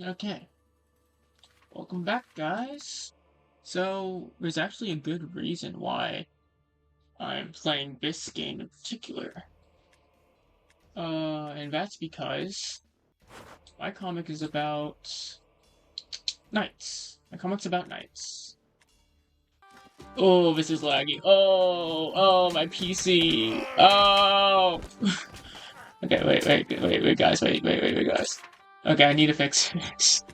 Okay, welcome back, guys. So, there's actually a good reason why I'm playing this game in particular. And that's because my comic is about knights. My comic's about knights. Oh, this is laggy. Oh, my PC. Oh! Okay, wait, guys, wait, guys. Okay, I need to fix this.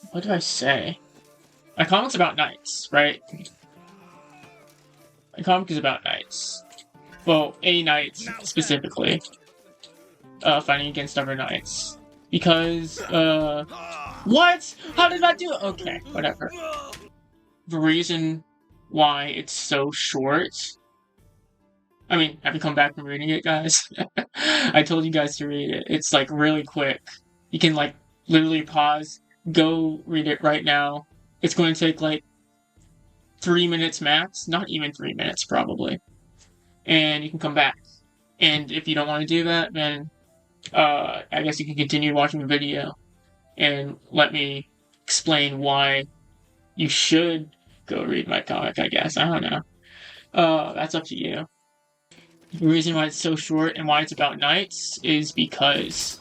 What did I say? My comic's about knights, right? My comic is about knights. Well, a knight specifically. Fighting against other knights. Because, what? How did that do it? Okay, whatever. The reason why it's so short... I mean, have you come back from reading it, guys? I told you guys to read it. It's, like, really quick. You can, like, literally pause, go read it right now. It's going to take, like, 3 minutes max. Not even 3 minutes, probably. And you can come back. And if you don't want to do that, then I guess you can continue watching the video and let me explain why you should go read my comic, I guess. I don't know. That's up to you. The reason why it's so short and why it's about knights is because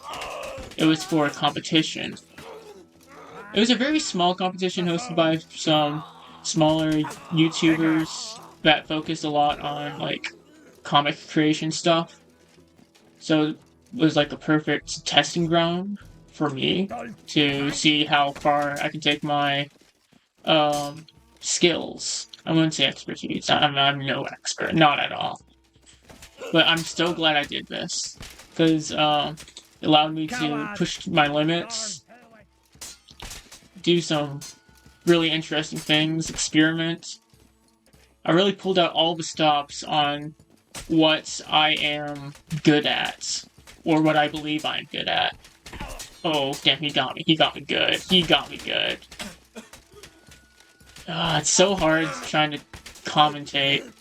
it was for a competition. It was a very small competition hosted by some smaller YouTubers that focus a lot on, like, comic creation stuff. So it was like a perfect testing ground for me to see how far I can take my skills. I wouldn't say expertise. I'm no expert, not at all. But I'm so glad I did this because it allowed me to push my limits, do some really interesting things, experiment. I really pulled out all the stops on what I am good at, or what I believe I'm good at. Oh, damn, he got me. He got me good. He got me good. It's so hard trying to commentate.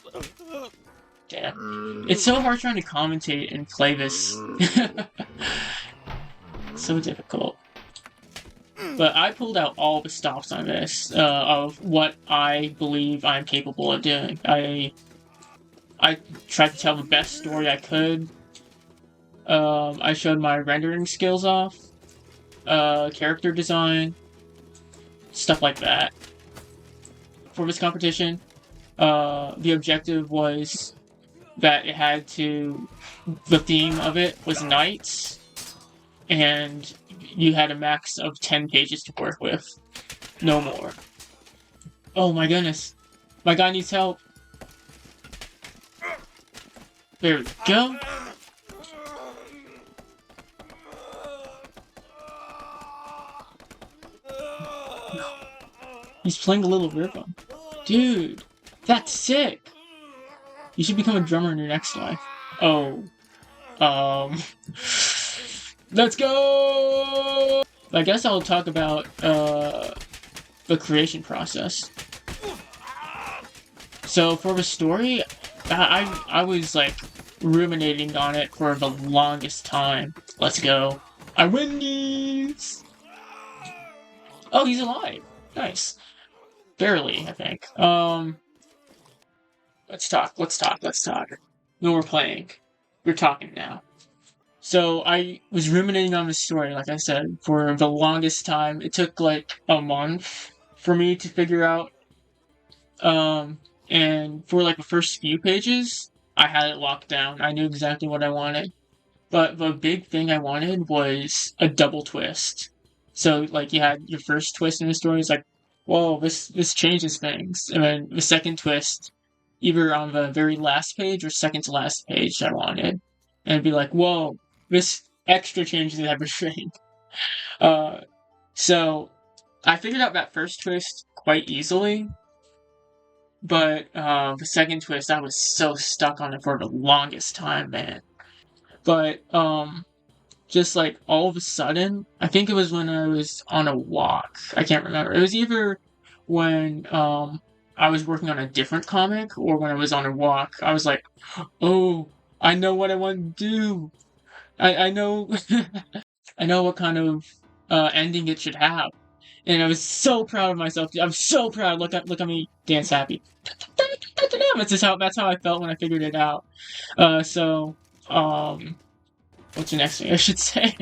Damn. It's so hard trying to commentate and play this. So difficult. But I pulled out all the stops on this, of what I believe I'm capable of doing. I tried to tell the best story I could. I showed my rendering skills off, character design, stuff like that. For this competition, the objective was that it had to... The theme of it was knights, and you had a max of 10 pages to work with. No more. Oh my goodness. My guy needs help. There we go. He's playing a little rhythm. Dude, that's sick! You should become a drummer in your next life. Oh. Let's go! I guess I'll talk about, the creation process. So, for the story, I was, like, ruminating on it for the longest time. Let's go. I win these! Oh, he's alive. Nice. Barely, I think. Let's talk. No, we're playing. We're talking now. So, I was ruminating on the story, like I said, for the longest time. It took, like, a month for me to figure out. And for, like, the first few pages, I had it locked down. I knew exactly what I wanted. But the big thing I wanted was a double twist. So, like, you had your first twist in the story, it's like, whoa, this changes things. And then the second twist, either on the very last page or second to last page I wanted. And it'd be like, whoa, this extra changes everything. So, I figured out that first twist quite easily. But, the second twist, I was so stuck on it for the longest time, man. But, just like all of a sudden, I think it was when I was on a walk. I can't remember. It was either when I was working on a different comic or when I was on a walk. I was like, oh, I know what I want to do. I know I know what kind of ending it should have. And I was so proud of myself. I'm so proud. Look at me dance happy. That's how I felt when I figured it out. So, what's the next thing I should say?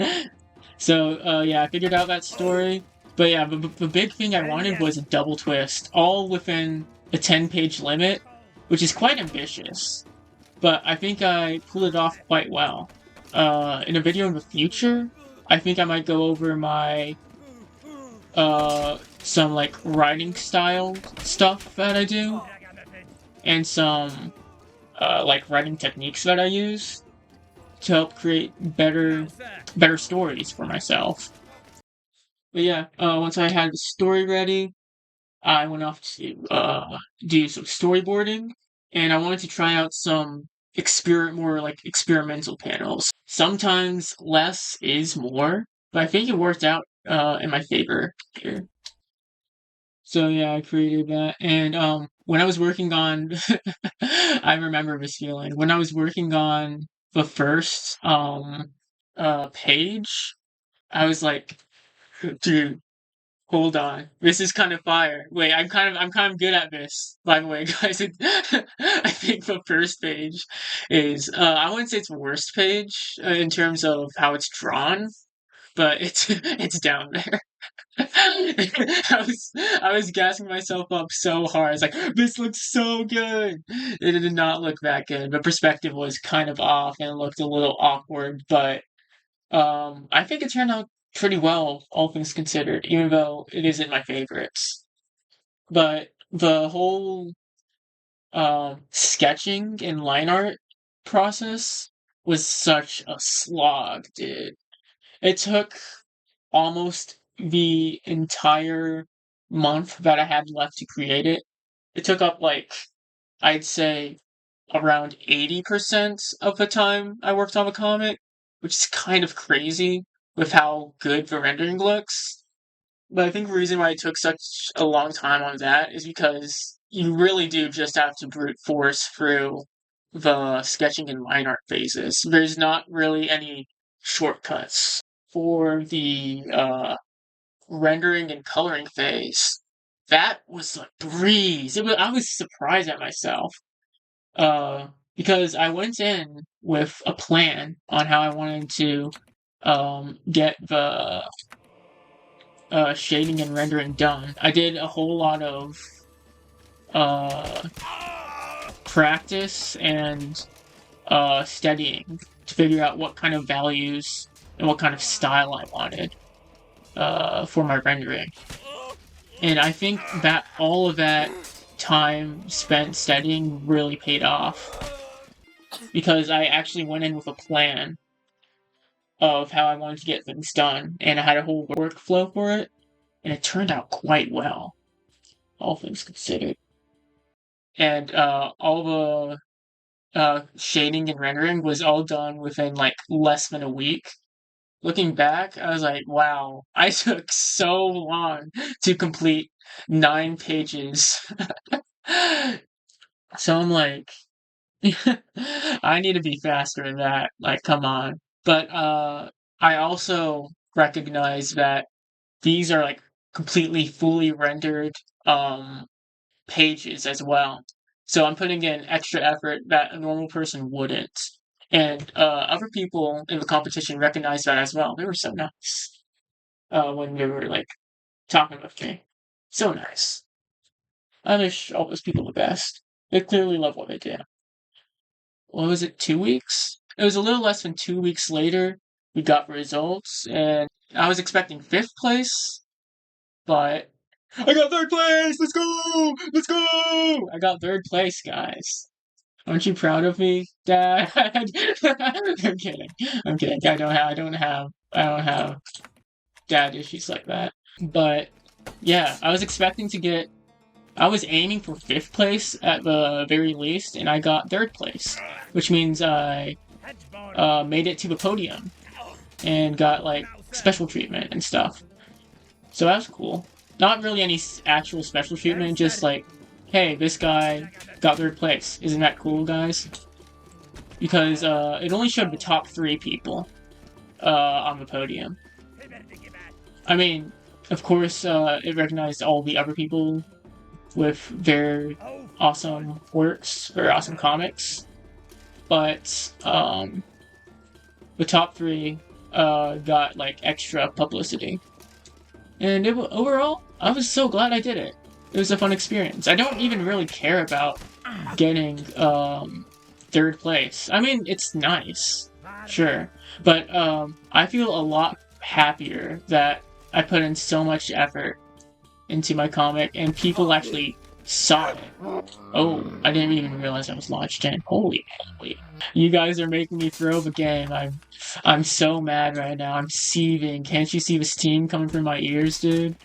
So, yeah, I figured out that story. But yeah, the big thing I wanted was a double twist, all within a 10-page limit, which is quite ambitious. But I think I pulled it off quite well. In a video in the future, I think I might go over my some like writing style stuff that I do, and some like writing techniques that I use to help create better stories for myself. But yeah, once I had the story ready, I went off to do some storyboarding, and I wanted to try out some more like experimental panels. Sometimes less is more, but I think it worked out in my favor here. So yeah, I created that, and when I was working on, I remember this feeling when I was working on the first page. I was like, dude, hold on, this is kind of fire. Wait, I'm kind of good at this, by the way, guys. I think the first page is I wouldn't say it's the worst page in terms of how it's drawn, but it's down there. I was gassing myself up so hard. It's like, this looks so good. It did not look that good. The perspective was kind of off and it looked a little awkward, but I think it turned out pretty well, all things considered, even though it isn't my favorites. But the whole sketching and line art process was such a slog, dude. It took almost the entire month that I had left to create it. It took up like, I'd say, around 80% of the time I worked on the comic, which is kind of crazy with how good the rendering looks. But I think the reason why it took such a long time on that is because you really do just have to brute force through the sketching and line art phases. There's not really any shortcuts for the rendering and coloring phase. That was a breeze. I was surprised at myself. Because I went in with a plan on how I wanted to get the shading and rendering done. I did a whole lot of uh, practice and studying to figure out what kind of values and what kind of style I wanted for my rendering. And I think that all of that time spent studying really paid off. Because I actually went in with a plan of how I wanted to get things done, and I had a whole workflow for it, and it turned out quite well, all things considered. And all the shading and rendering was all done within like less than a week. Looking back, I was like, wow, I took so long to complete 9 pages. So I'm like, I need to be faster than that. Like, come on. But I also recognize that these are like completely fully rendered pages as well. So I'm putting in extra effort that a normal person wouldn't. And other people in the competition recognized that as well. They were so nice when they were like talking with me. So nice. I wish all those people the best. They clearly love what they do. What was it, 2 weeks? It was a little less than 2 weeks later, we got results, and I was expecting 5th place, but I got 3rd place! Let's go! Let's go! I got 3rd place, guys. Aren't you proud of me, Dad? I'm kidding. I'm kidding. I don't have dad issues like that. But yeah, I was aiming for 5th place at the very least, and I got 3rd place, which means I made it to the podium and got like special treatment and stuff. So that was cool. Not really any actual special treatment, just like, hey, this guy got 3rd place. Isn't that cool, guys? Because it only showed the top 3 people on the podium. I mean, of course, it recognized all the other people with their awesome works, very awesome comics, but the top three got like extra publicity. And overall, I was so glad I did it. It was a fun experience. I don't even really care about getting third place. I mean, it's nice, sure, but I feel a lot happier that I put in so much effort into my comic and people actually saw it. Oh, I didn't even realize I was launched in. Holy moly. You guys are making me throw the game. I'm so mad right now. I'm seething. Can't you see the steam coming from my ears, dude?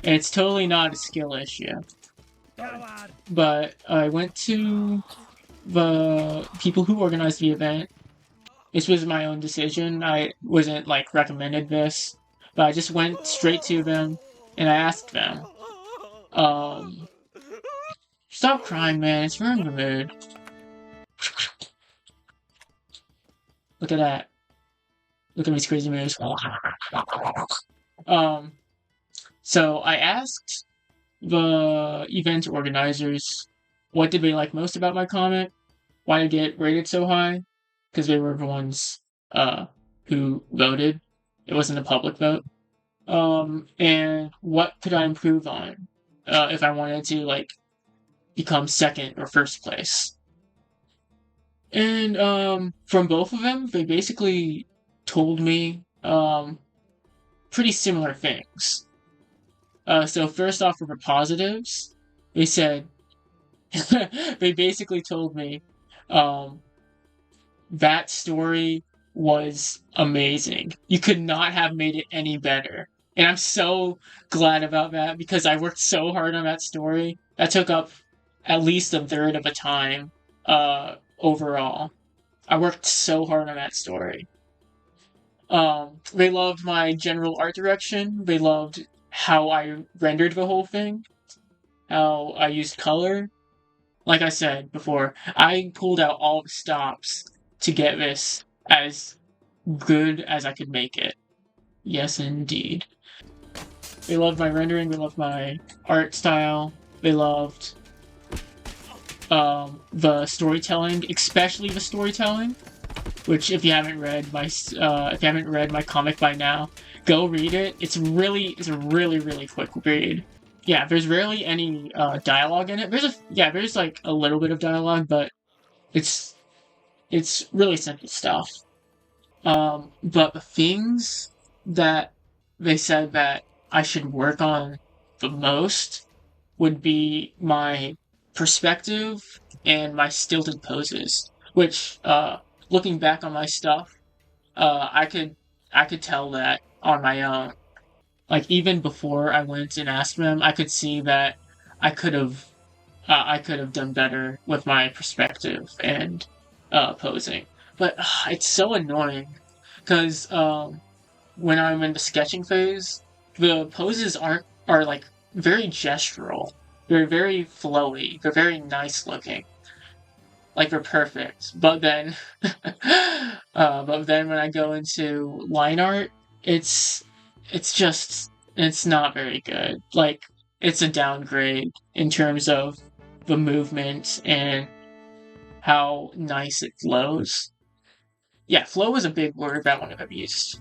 It's totally not a skill issue. But I went to the people who organized the event. This was my own decision. I wasn't like recommended this, but I just went straight to them and I asked them, stop crying, man. It's ruining the mood. Look at that. Look at these crazy moves. So I asked the event organizers what did they like most about my comic, why did it get rated so high, because they were the ones who voted. It wasn't a public vote. And what could I improve on if I wanted to like become second or first place. And from both of them, they basically told me pretty similar things. So first off, for the positives, they said they basically told me um, that story was amazing. You could not have made it any better. And I'm so glad about that because I worked so hard on that story. That took up at least a third of the time overall. I worked so hard on that story. They loved my general art direction. They loved how I rendered the whole thing, how I used color. Like I said before, I pulled out all the stops to get this as good as I could make it. Yes, indeed. They loved my rendering, they loved my art style, they loved the storytelling, especially the storytelling. Which, if you haven't read my comic by now, go read it. It's a really quick read. Yeah, there's rarely any dialogue in it. There's like a little bit of dialogue, but it's really simple stuff. But the things that they said that I should work on the most would be my perspective and my stilted poses, which looking back on my stuff, I could tell that on my own. Like even before I went and asked them, I could see that I could have I could have done better with my perspective and posing. But it's so annoying because when I'm in the sketching phase, the poses are like very gestural. They're very flowy. They're very nice looking. Like they're perfect. But then when I go into line art, it's it's not very good. Like it's a downgrade in terms of the movement and how nice it flows. Yeah, flow was a big word that one I've used.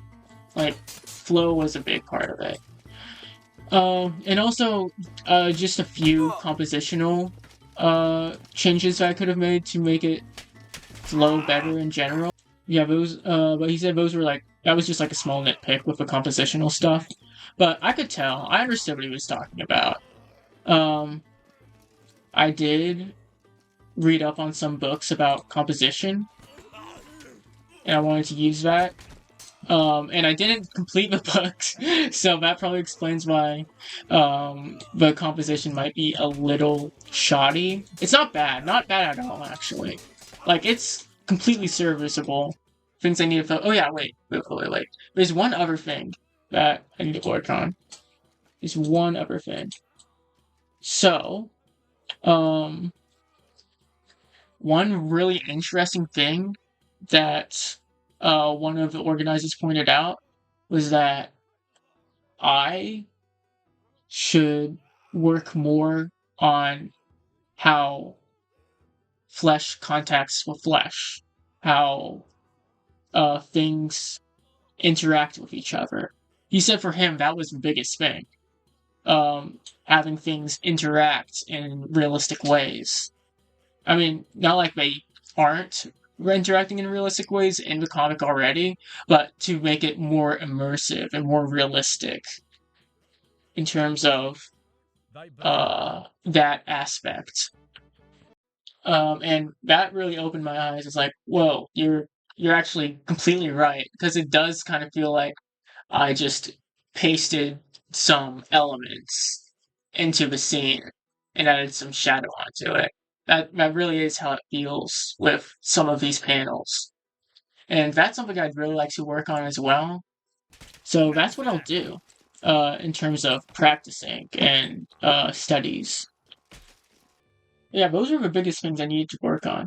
Like flow was a big part of it. And also just a few compositional changes that I could have made to make it flow better in general. Yeah, those. But he said those were like that was just like a small nitpick with the compositional stuff. But I could tell. I understood what he was talking about. Um, I did read up on some books about composition, and I wanted to use that. And I didn't complete the books, so that probably explains why the composition might be a little shoddy. It's not bad at all, actually. Like it's completely serviceable. Things I need to. Oh yeah, wait. There's one other thing that I need to work on. There's one other thing. So, um, one really interesting thing that one of the organizers pointed out was that I should work more on how flesh contacts with flesh, how things interact with each other. He said for him that was the biggest thing. Having things interact in realistic ways. I mean, not like they aren't interacting in realistic ways in the comic already, but to make it more immersive and more realistic in terms of that aspect. And that really opened my eyes. It's like, whoa, you're actually completely right, because it does kind of feel like I just pasted some elements into the scene and added some shadow onto it. That really is how it feels with some of these panels. And that's something I'd really like to work on as well. So that's what I'll do in terms of practicing and studies. Yeah, those are the biggest things I need to work on.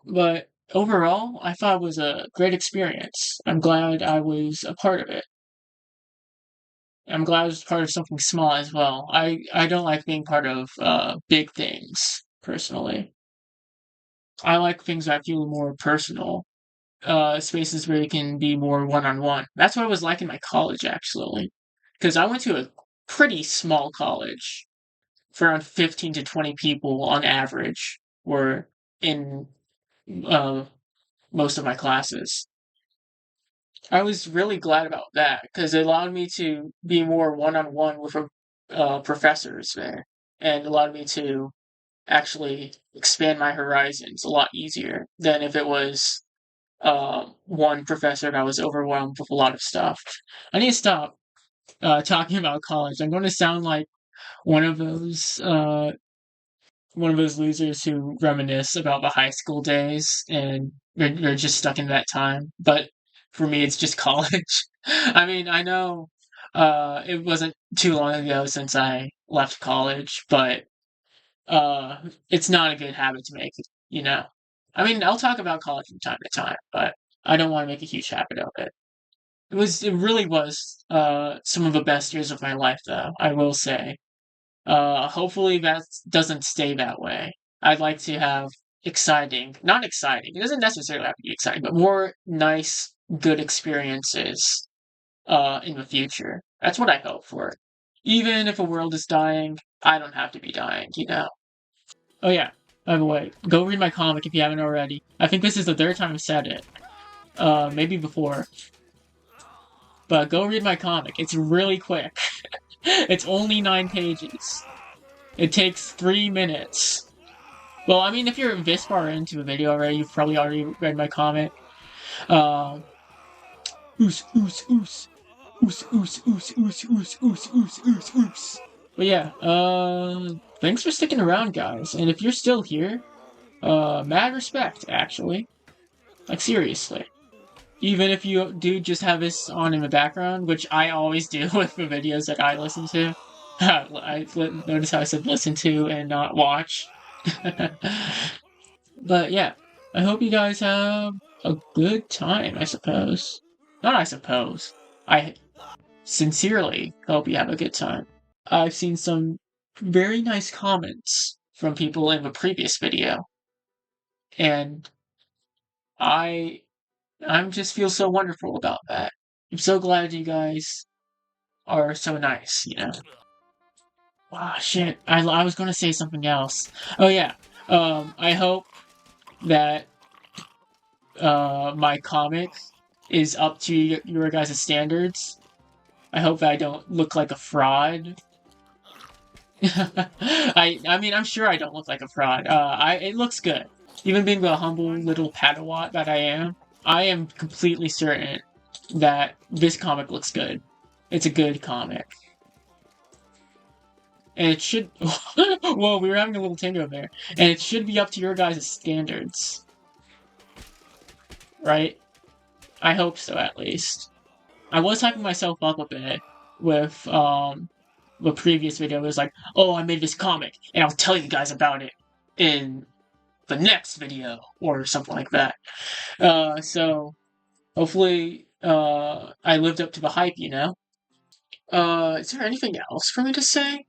But overall, I thought it was a great experience. I'm glad I was a part of it. I'm glad I was part of something small as well. I don't like being part of big things, personally. I like things that feel more personal. Spaces where you can be more one-on-one. That's what it was like in my college, actually. Because I went to a pretty small college. For around 15 to 20 people on average were in uh, most of my classes. I was really glad about that because it allowed me to be more one-on-one with professors there, and allowed me to actually expand my horizons a lot easier than if it was one professor that was overwhelmed with a lot of stuff. I need to stop talking about college. I'm going to sound like one of those uh, one of those losers who reminisce about the high school days and they're just stuck in that time. But for me, it's just college. I mean, I know it wasn't too long ago since I left college, but it's not a good habit to make, you know. I mean, I'll talk about college from time to time, but I don't want to make a huge habit of it. It really was some of the best years of my life, though, I will say. Hopefully that doesn't stay that way. I'd like to have not exciting, it doesn't necessarily have to be exciting, but more nice, good experiences, in the future. That's what I hope for. Even if a world is dying, I don't have to be dying, you know? Oh yeah, by the way, go read my comic if you haven't already. I think this is the third time I've said it. Maybe before. But go read my comic. It's really quick. It's only 9 pages. It takes 3 minutes. Well, I mean, if you're this far into the video already, you've probably already read my comment. Um, oos, oos, oos. Oos, oos, oos, oos, oos, oos, oos, oos, oos. But yeah, thanks for sticking around, guys. And if you're still here, mad respect, actually. Like, seriously. Even if you do just have this on in the background, which I always do with the videos that I listen to. Notice how I said listen to and not watch. But yeah, I hope you guys have a good time, I suppose. Not I suppose. I sincerely hope you have a good time. I've seen some very nice comments from people in the previous video, and I I'm just feel so wonderful about that. I'm so glad you guys are so nice, you know. Wow, shit. I was gonna say something else. Oh yeah. I hope that my comic is up to your guys' standards. I hope that I don't look like a fraud. I mean, I'm sure I don't look like a fraud. It looks good. Even being the humble little padawat that I am completely certain that this comic looks good. It's a good comic. And it should... Whoa, we were having a little tango there. And it should be up to your guys' standards. Right? I hope so, at least. I was hyping myself up a bit with, the previous video. It was like, oh, I made this comic, and I'll tell you guys about it in the next video, or something like that. So, hopefully, I lived up to the hype, you know? Is there anything else for me to say?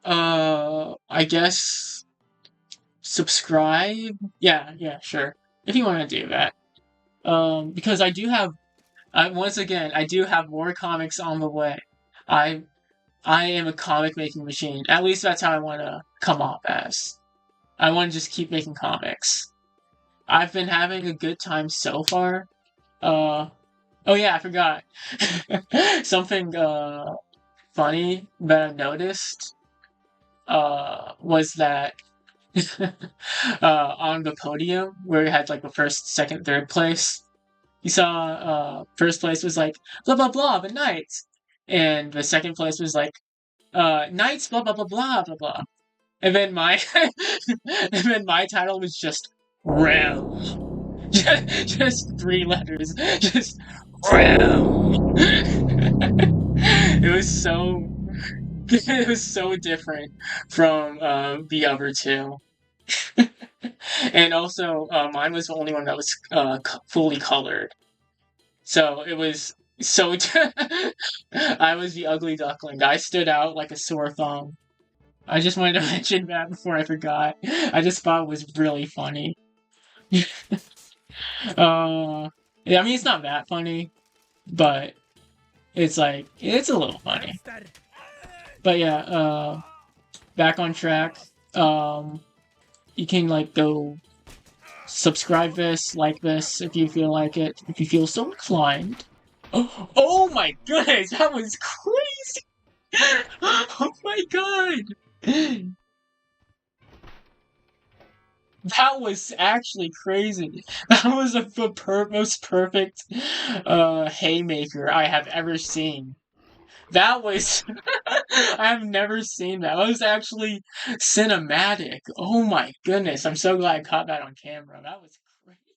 I guess subscribe. Yeah, yeah, sure. If you want to do that. Because once again, I do have more comics on the way. I I am a comic making machine. At least that's how I want to come off as. I want to just keep making comics. I've been having a good time so far. Uh, oh yeah, I forgot. Something funny that I noticed was that on the podium where we had like the first, second, third place, you saw first place was like blah blah blah the knights, and the second place was like knights blah blah blah blah blah blah, and then my and then my title was just realm. Just three letters, just realm. It was so it was so different from the other two. And also, mine was the only one that was fully colored. So it was so. I was the ugly duckling. I stood out like a sore thumb. I just wanted to mention that before I forgot. I just thought it was really funny. Yeah, I mean, it's not that funny, but it's like, it's a little funny. But yeah, back on track. You can like go subscribe this, like this if you feel like it, if you feel so inclined. Oh my goodness, that was crazy! Oh my god! That was actually crazy. That was the most perfect haymaker I have ever seen. That was I have never seen that. That was actually cinematic. Oh my goodness. I'm so glad I caught that on camera. That was crazy.